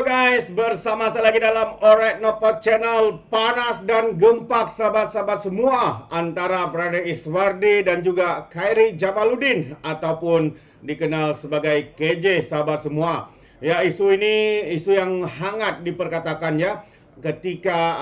guys, bersama saya lagi dalam Alright Nopot Channel. Panas dan gempak sahabat-sahabat semua antara Brother Iswardi dan juga Khairi Jamaluddin ataupun dikenal sebagai KJ sahabat semua. Ya, isu ini isu yang hangat diperkatakan ya ketika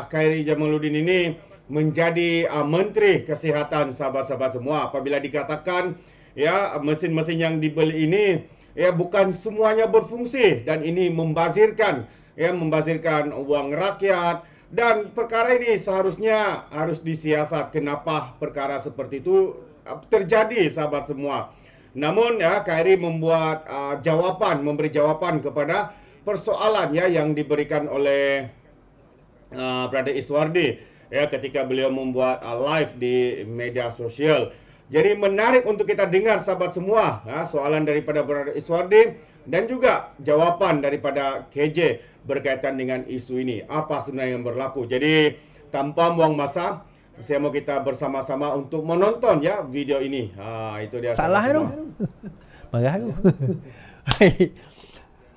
Khairi Jamaluddin ini menjadi Menteri Kesihatan sahabat-sahabat semua. Apabila dikatakan ya mesin-mesin yang dibeli ini ya bukan semuanya berfungsi dan ini membazirkan uang rakyat, dan perkara ini seharusnya harus disiasat. Kenapa perkara seperti itu terjadi sahabat semua? Namun ya Khairi membuat memberi jawaban kepada persoalan ya yang diberikan oleh Brother Iswardi ya ketika beliau membuat live di media sosial. Jadi menarik untuk kita dengar sahabat semua ya, soalan daripada Brother Iswardi dan juga jawaban daripada KJ berkaitan dengan isu ini. Apa sebenarnya yang berlaku? Jadi tanpa buang masa, saya mau kita bersama-sama untuk menonton ya video ini. Itu dia. Salah tu. Marah aku.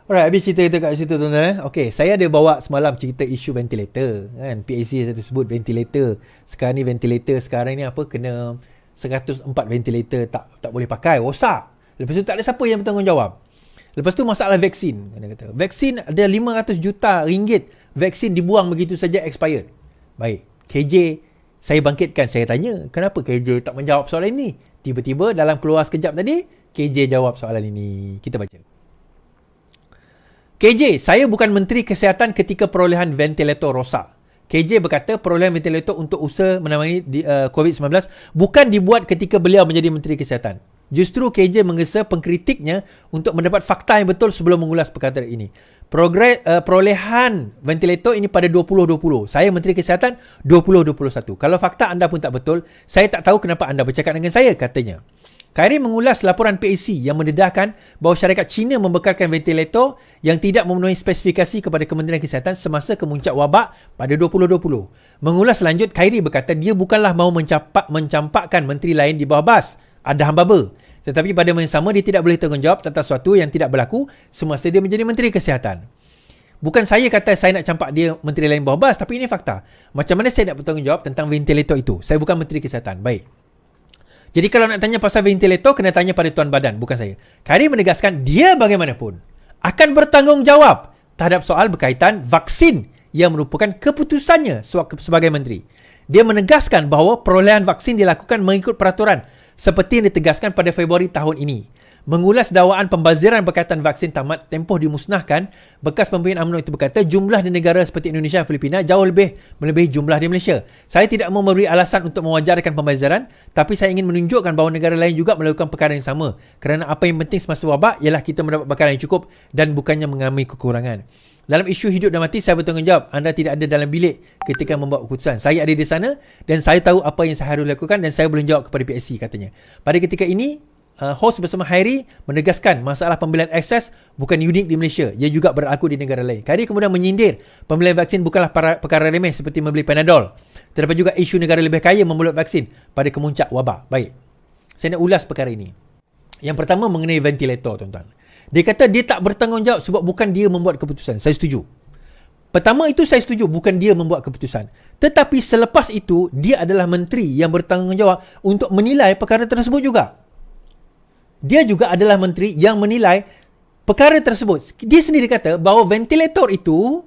Alright, habis cerita kita kat situ tuan-tuan. Okey, saya ada bawa semalam cerita isu ventilator kan. PAC saya sebut ventilator. Sekarang ni ventilator sekarang ni apa kena 104 ventilator tak boleh pakai, rosak. Lepas tu tak ada siapa yang bertanggungjawab. Lepas tu masalah vaksin. Dia kata, vaksin ada 500 juta ringgit vaksin dibuang begitu saja expired. Baik, KJ saya bangkitkan, saya tanya, kenapa KJ tak menjawab soalan ini? Tiba-tiba dalam keluar sekejap tadi, KJ jawab soalan ini. Kita baca. KJ, saya bukan Menteri Kesihatan ketika perolehan ventilator rosak. KJ berkata perolehan ventilator untuk usaha menangani COVID-19 bukan dibuat ketika beliau menjadi Menteri Kesihatan. Justru KJ menggesa pengkritiknya untuk mendapat fakta yang betul sebelum mengulas perkara ini. Perolehan ventilator ini pada 2020. Saya Menteri Kesihatan 2021. Kalau fakta anda pun tak betul, saya tak tahu kenapa anda bercakap dengan saya, katanya. Khairi mengulas laporan PAC yang mendedahkan bahawa syarikat China membekalkan ventilator yang tidak memenuhi spesifikasi kepada Kementerian Kesihatan semasa kemuncak wabak pada 2020. Mengulas lanjut, Khairi berkata dia bukanlah mahu mencampakkan menteri lain di bawah BAS, ada hamba. Tetapi pada masa yang sama dia tidak boleh tanggungjawab tentang sesuatu yang tidak berlaku semasa dia menjadi Menteri Kesihatan. Bukan saya kata saya nak campak dia menteri lain bawah BAS, tapi ini fakta. Macam mana saya nak bertanggungjawab tentang ventilator itu? Saya bukan Menteri Kesihatan. Baik. Jadi kalau nak tanya pasal ventilator, kena tanya pada Tuan Badan, bukan saya. Khairi menegaskan dia bagaimanapun akan bertanggungjawab terhadap soal berkaitan vaksin yang merupakan keputusannya sebagai menteri. Dia menegaskan bahawa perolehan vaksin dilakukan mengikut peraturan seperti yang ditegaskan pada Februari tahun ini. Mengulas dakwaan pembaziran berkaitan vaksin tamat tempoh dimusnahkan, bekas pemimpin UMNO itu berkata jumlah di negara seperti Indonesia dan Filipina jauh melebihi jumlah di Malaysia. Saya tidak memberi alasan untuk mewajarkan pembaziran, tapi saya ingin menunjukkan bahawa negara lain juga melakukan perkara yang sama. Kerana apa yang penting semasa wabak ialah kita mendapat makanan yang cukup dan bukannya mengalami kekurangan. Dalam isu hidup dan mati, saya bertanggungjawab. Anda tidak ada dalam bilik ketika membuat keputusan. Saya ada di sana dan saya tahu apa yang saya harus lakukan dan saya boleh jawab kepada PSC, katanya. Pada ketika ini, host bersama Khairi menegaskan masalah pembelian akses bukan unik di Malaysia. Ia juga berlaku di negara lain. Khairi kemudian menyindir pembelian vaksin bukanlah perkara remeh seperti membeli Panadol. Terdapat juga isu negara lebih kaya memulut vaksin pada kemuncak wabak. Baik, saya nak ulas perkara ini. Yang pertama mengenai ventilator, tuan-tuan. Dia kata dia tak bertanggungjawab sebab bukan dia membuat keputusan. Saya setuju. Pertama itu saya setuju, bukan dia membuat keputusan. Tetapi selepas itu, dia adalah menteri yang bertanggungjawab untuk menilai perkara tersebut juga. Dia juga adalah menteri yang menilai perkara tersebut. Dia sendiri kata bahawa ventilator itu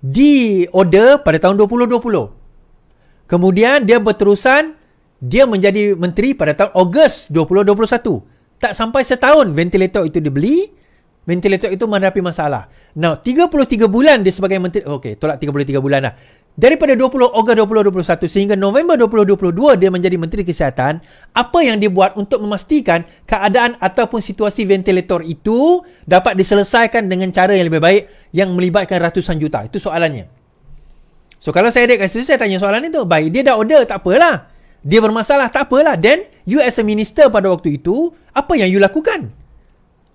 di-order pada tahun 2020. Kemudian dia berterusan, dia menjadi menteri pada tahun Ogos 2021. Tak sampai setahun ventilator itu dibeli, ventilator itu menghadapi masalah. Now, 33 bulan dia sebagai menteri, okey, tolak 33 bulan lah. Daripada 20 Ogos 2021 sehingga November 2022 dia menjadi Menteri Kesihatan, apa yang dia buat untuk memastikan keadaan ataupun situasi ventilator itu dapat diselesaikan dengan cara yang lebih baik yang melibatkan ratusan juta? Itu soalannya. So kalau saya ada kat situ, saya tanya soalan itu. Baik, dia dah order, tak apalah. Dia bermasalah, tak apalah. Then, you as a minister pada waktu itu, apa yang you lakukan?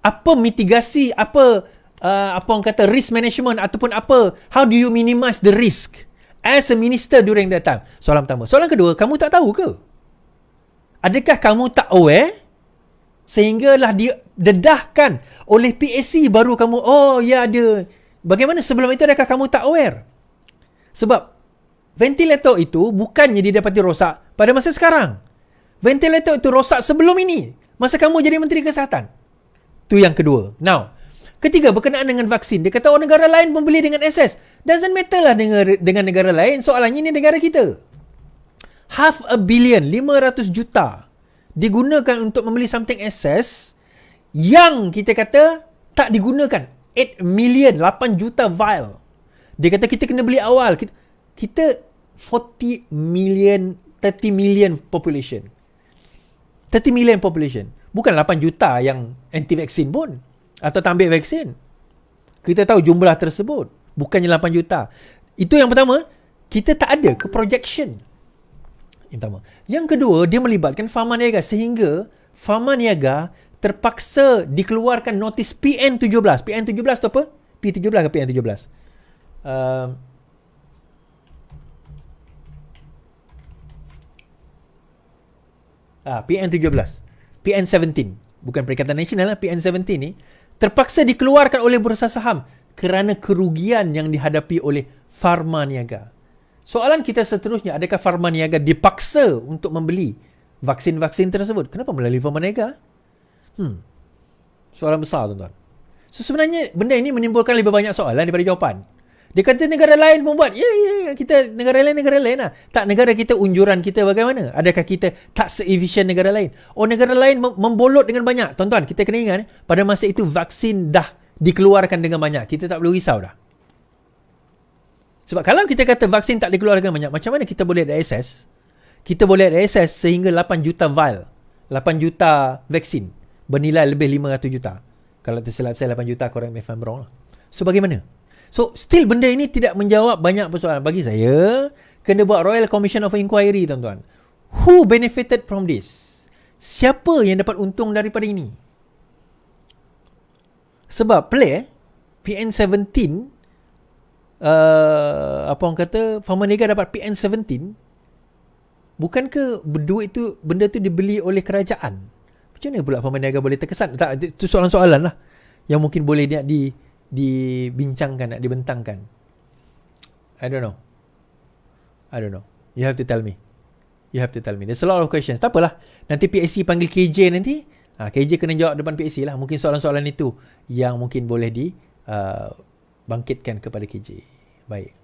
Apa mitigasi, apa orang kata risk management ataupun apa, how do you minimize the risk as a minister during that time? Soalan pertama. Soalan kedua, kamu tak tahu ke? Adakah kamu tak aware sehinggalah dia dedahkan oleh PAC baru kamu, oh ya ada Bagaimana sebelum itu adakah kamu tak aware? Sebab ventilator itu bukannya didapati rosak pada masa sekarang. Ventilator itu rosak sebelum ini, masa kamu jadi Menteri Kesihatan. Itu yang kedua. Now, ketiga berkenaan dengan vaksin. Dia kata negara lain membeli dengan SS. Doesn't matter lah dengan negara lain. Soalannya ini negara kita. 500 million, 500 juta digunakan untuk membeli something SS yang kita kata tak digunakan. 8 million, 8 juta vial. Dia kata kita kena beli awal. Kita 40 million, 30 million population. 30 million population. Bukan 8 juta yang anti-vaksin pun. Atau tak ambil vaksin. Kita tahu jumlah tersebut. Bukannya 8 juta. Itu yang pertama. Kita tak ada ke projection. Yang pertama. Yang kedua, dia melibatkan Pharma Niaga. Sehingga Pharma Niaga terpaksa dikeluarkan notis PN17. PN17 tu apa? P17 ke PN17? PN17. PN17. Bukan Perikatan Nasional lah. PN17 ni terpaksa dikeluarkan oleh bursa saham kerana kerugian yang dihadapi oleh Pharma Niaga. Soalan kita seterusnya, adakah Pharma Niaga dipaksa untuk membeli vaksin-vaksin tersebut? Kenapa melalui Pharma Niaga? Soalan besar, tuan-tuan. So, sebenarnya benda ini menimbulkan lebih banyak soalan daripada jawapan. Dia kata negara lain membuat. Ya, kita negara lain lah. Tak, negara kita, unjuran kita bagaimana? Adakah kita tak se-efisien negara lain? Negara lain membolot dengan banyak. Tuan-tuan, kita kena ingat, pada masa itu vaksin dah dikeluarkan dengan banyak. Kita tak perlu risau dah. Sebab kalau kita kata vaksin tak dikeluarkan dengan banyak, macam mana kita boleh ada akses? Kita boleh ada akses sehingga 8 juta vial. 8 juta vaksin. Bernilai lebih 500 juta. Kalau tersilap saya 8 juta, correct me if I'm wrong lah. So, bagaimana? So, still benda ini tidak menjawab banyak persoalan. Bagi saya, kena buat Royal Commission of Inquiry, tuan-tuan. Who benefited from this? Siapa yang dapat untung daripada ini? Sebab PN17, apa orang kata, Pharma Niaga dapat PN17, bukankah benda tu dibeli oleh kerajaan? Macam mana pula Pharma Niaga boleh terkesan? Tak, itu soalan-soalan lah yang mungkin boleh dibincangkan, nak dibentangkan. I don't know. You have to tell me. There's a lot of questions. Tak apalah. Nanti PSC panggil KJ nanti. KJ kena jawab depan PSC lah. Mungkin soalan-soalan itu yang mungkin boleh dibangkitkan kepada KJ. Baik.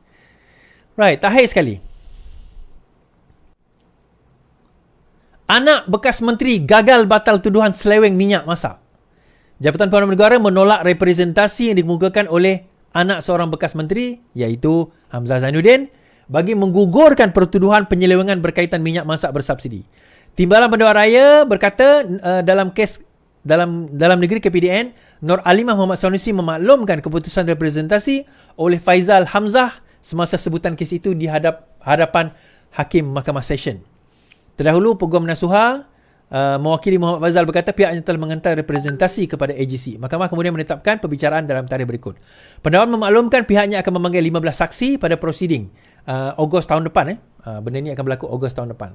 Right. Terakhir sekali. Anak bekas menteri gagal batal tuduhan seleweng minyak masak. Jabatan Perdana Negara menolak representasi yang dikemukakan oleh anak seorang bekas menteri, iaitu Hamzah Zainuddin, bagi menggugurkan pertuduhan penyelewengan berkaitan minyak masak bersubsidi. Timbalan Pendewan Raya berkata dalam kes dalam negeri KPDN, Nur Alimah Muhammad Sanusi memaklumkan keputusan representasi oleh Faizal Hamzah semasa sebutan kes itu di hadapan Hakim Mahkamah Session. Terdahulu, Peguam Nasuha mewakili Muhammad Faizal berkata pihaknya telah menghantar representasi kepada AGC. Mahkamah kemudian menetapkan pembicaraan dalam tarikh berikut. Pendakwa memaklumkan pihaknya akan memanggil 15 saksi pada prosiding Ogos tahun depan. Benda ini akan berlaku Ogos tahun depan.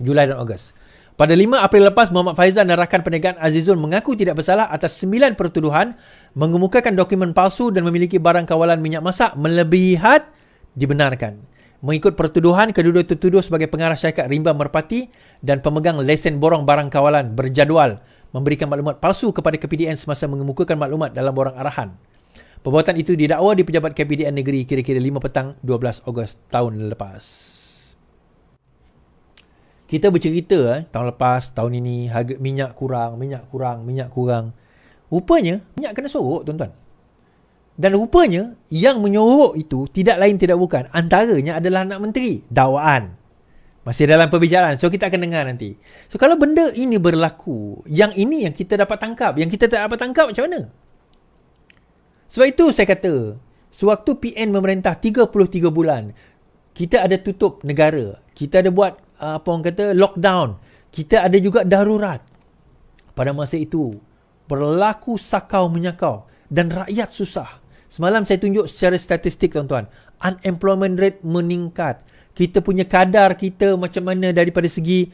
Julai dan Ogos. Pada 5 April lepas, Muhammad Faizal dan rakan perniagaan Azizul mengaku tidak bersalah atas 9 pertuduhan mengemukakan dokumen palsu dan memiliki barang kawalan minyak masak melebihi had dibenarkan. Mengikut pertuduhan, kedua-dua tertuduh sebagai pengarah syarikat rimba merpati dan pemegang lesen borong barang kawalan berjadual memberikan maklumat palsu kepada KPDN semasa mengemukakan maklumat dalam borang arahan. Perbuatan itu didakwa di pejabat KPDN negeri kira-kira 5 petang 12 Ogos tahun lepas. Kita bercerita tahun lepas, tahun ini harga minyak kurang. Rupanya minyak kena sorok, tuan-tuan. Dan rupanya yang menyorok itu tidak lain tidak bukan, antaranya adalah anak menteri. Dakwaan. Masih dalam perbicaraan. So kita akan dengar nanti. So kalau benda ini berlaku, yang ini yang kita dapat tangkap, yang kita tak dapat tangkap macam mana? Sebab itu saya kata, sewaktu PN memerintah 33 bulan, kita ada tutup negara. Kita ada buat apa orang kata lockdown. Kita ada juga darurat. Pada masa itu berlaku sakau menyakau dan rakyat susah. Semalam saya tunjuk secara statistik, tuan-tuan. Unemployment rate meningkat. Kita punya kadar kita macam mana daripada segi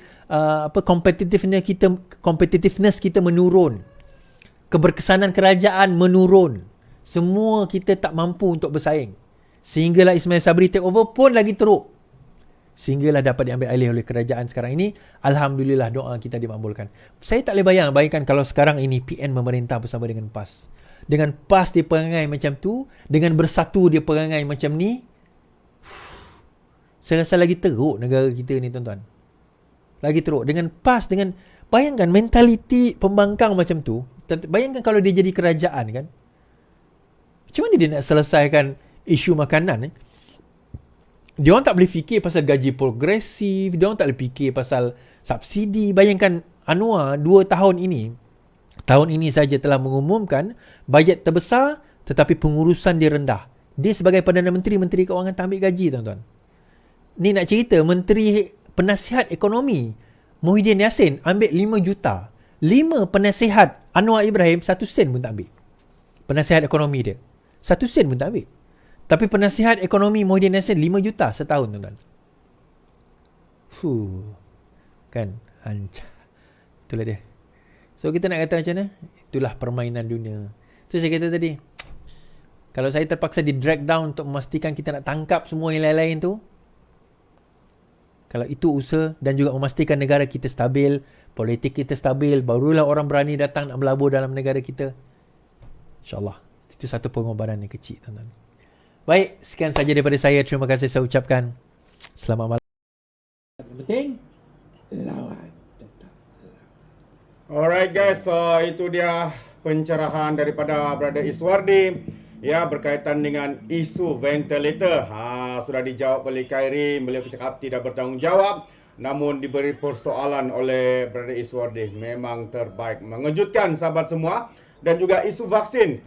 competitiveness kita menurun. Keberkesanan kerajaan menurun. Semua kita tak mampu untuk bersaing. Sehinggalah Ismail Sabri take over pun lagi teruk. Sehinggalah dapat diambil alih oleh kerajaan sekarang ini. Alhamdulillah doa kita dimakbulkan. Saya tak boleh bayangkan kalau sekarang ini PN memerintah bersama dengan PAS. Dengan PAS dia perangai macam tu, dengan Bersatu dia perangai macam ni, saya rasa lagi teruk negara kita ni, tuan-tuan. Lagi teruk. Dengan PAS, dengan bayangkan mentaliti pembangkang macam tu. Bayangkan kalau dia jadi kerajaan kan. Macam mana dia nak selesaikan isu makanan? Dia orang tak boleh fikir pasal gaji progresif. Dia orang tak boleh fikir pasal subsidi. Bayangkan Anwar 2 tahun ini saja telah mengumumkan bajet terbesar tetapi pengurusan dia rendah. Dia sebagai Perdana Menteri, Menteri Keuangan tak ambil gaji, tuan-tuan. Ni nak cerita Menteri Penasihat Ekonomi Muhyiddin Yassin ambil 5 juta. 5 penasihat Anwar Ibrahim 1 sen pun tak ambil. Penasihat ekonomi dia 1 sen pun tak ambil. Tapi penasihat ekonomi Muhyiddin Yassin 5 juta setahun, tuan-tuan. Kan hancur. Itulah dia. So kita nak kata macam mana? Itulah permainan dunia. Tu saya kata tadi, kalau saya terpaksa di drag down untuk memastikan kita nak tangkap semua yang lain-lain tu, kalau itu usaha dan juga memastikan negara kita stabil, politik kita stabil, barulah orang berani datang nak berlabur dalam negara kita. InsyaAllah. Itu satu pengorbanan yang kecil, tuan-tuan. Baik, sekian saja daripada saya. Terima kasih saya ucapkan. Selamat malam. Yang penting, lawan. Alright guys, so itu dia pencerahan daripada Brother Iswardi ya berkaitan dengan isu ventilator. Sudah dijawab oleh Khairi, beliau bercakap tidak bertanggungjawab, namun diberi persoalan oleh Brother Iswardi. Memang terbaik, mengejutkan sahabat semua. Dan juga isu vaksin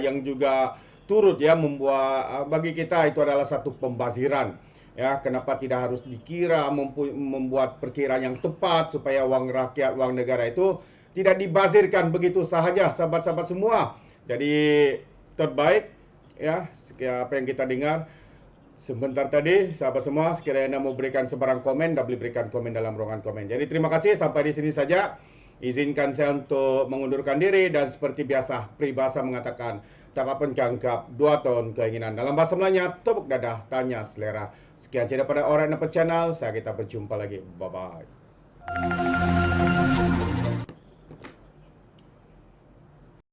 yang juga turut ya membuat bagi kita itu adalah satu pembaziran. Ya, kenapa tidak harus dikira, membuat perkiraan yang tepat supaya wang rakyat, wang negara itu tidak dibazirkan begitu sahaja, sahabat-sahabat semua. Jadi terbaik ya apa yang kita dengar sebentar tadi, sahabat semua. Sekiranya mau berikan sebarang komen, dah boleh berikan komen dalam ruangan komen. Jadi terima kasih, sampai di sini saja. Izinkan saya untuk mengundurkan diri dan seperti biasa peribahasa mengatakan tak apa pun kanggap 2 tahun keinginan. Dalam bahasa Melayanya, tepuk dadah, tanya selera. Sekian saja daripada Alright Nampak Channel. Saya kita berjumpa lagi. Bye-bye.